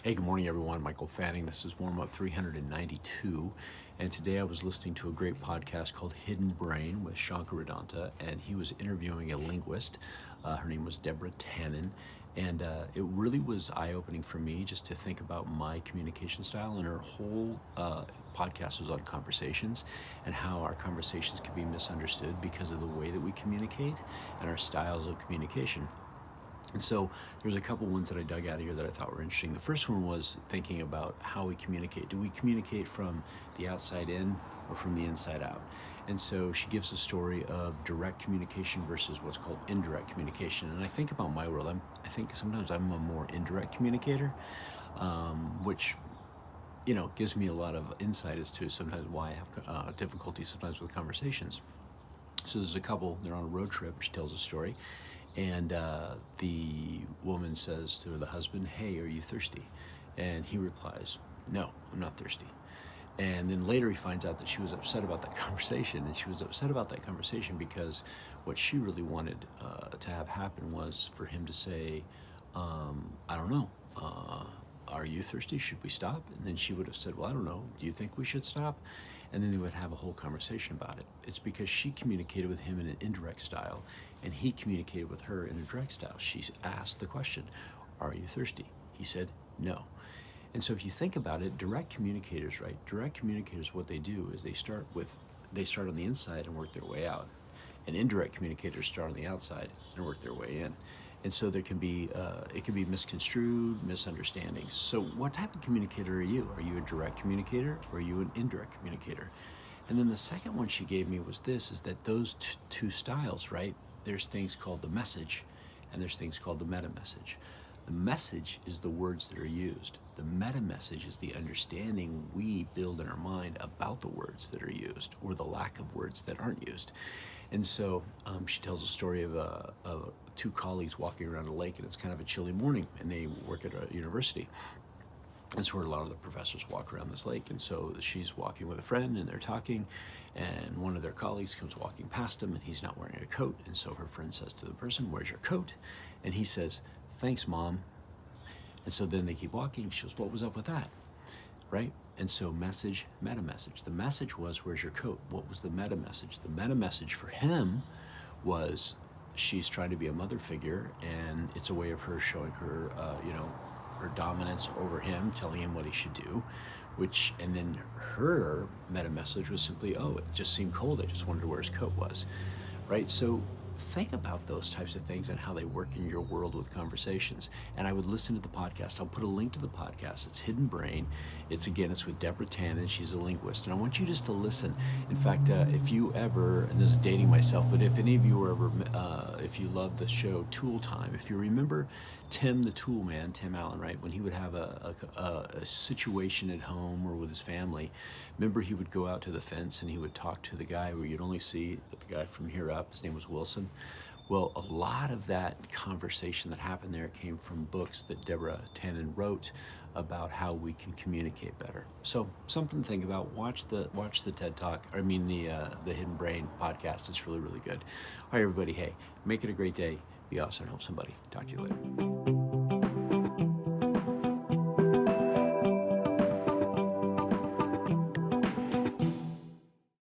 Hey, good morning, everyone. Michael Fanning. This is Warm Up 392. And today I was listening to a great podcast called Hidden Brain with Shankar Vedanta, and he was interviewing a linguist. Her name was Deborah Tannen. And it really was eye opening for me just to think about my communication style. And her whole podcast was on conversations and how our conversations can be misunderstood because of the way that we communicate and our styles of communication. And so there's a couple ones that I dug out of here that I thought were interesting. The first one was thinking about how we communicate. Do we communicate from the outside in or from the inside out? And so she gives a story of direct communication versus what's called indirect communication. And I think about my world, I think sometimes I'm a more indirect communicator, which gives me a lot of insight as to sometimes why I have difficulty sometimes with conversations. So there's a couple, they're on a road trip, she tells a story, and the woman says to the husband, "Hey, are you thirsty?" And he replies, "No, I'm not thirsty." And then later he finds out that she was upset about that conversation, and she was upset about that conversation because what she really wanted to have happen was for him to say, "I don't know, are you thirsty? Should we stop?" And then she would have said, "Well, I don't know. Do you think we should stop?" And then they would have a whole conversation about it. It's because she communicated with him in an indirect style, and he communicated with her in a direct style. She asked the question, "Are you thirsty?" He said, "No." And so if you think about it, direct communicators, right? Direct communicators, what they do is they start on the inside and work their way out. And indirect communicators start on the outside and work their way in. And so there can be, it can be misconstrued, misunderstandings. So what type of communicator are you? Are you a direct communicator or are you an indirect communicator? And then the second one she gave me was this, is that those two styles, right? There's things called the message and there's things called the meta message. The message is the words that are used. The meta message is the understanding we build in our mind about the words that are used or the lack of words that aren't used. And so she tells a story of two colleagues walking around a lake, and it's kind of a chilly morning, and they work at a university. That's where a lot of the professors walk around this lake. And so she's walking with a friend and they're talking, and one of their colleagues comes walking past him and he's not wearing a coat. And so her friend says to the person, "Where's your coat?" And he says, "Thanks, Mom." And so then they keep walking. She goes, "What was up with that?" Right? And so message, meta message. The message was, "Where's your coat?" What was the meta message? The meta message for him was she's trying to be a mother figure, and it's a way of her showing her, her dominance over him, telling him what he should do, and then her meta message was simply, "Oh, it just seemed cold. I just wondered where his coat was," right? So think about those types of things and how they work in your world with conversations. And I would listen to the podcast. I'll put a link to the podcast. It's Hidden Brain. It's with Deborah Tannen. She's a linguist. And I want you just to listen. In fact, if you ever, and this is dating myself, but if any of you were ever, if you love the show Tool Time, if you remember Tim the Tool Man, Tim Allen, right? When he would have a situation at home or with his family, remember he would go out to the fence and he would talk to the guy where you'd only see the guy from here up. His name was Wilson. Well, a lot of that conversation that happened there came from books that Deborah Tannen wrote about how we can communicate better. So something to think about. Watch the TED Talk. The Hidden Brain podcast. It's really, really good. All right, everybody. Hey, make it a great day. Be awesome and help somebody. Talk to you later.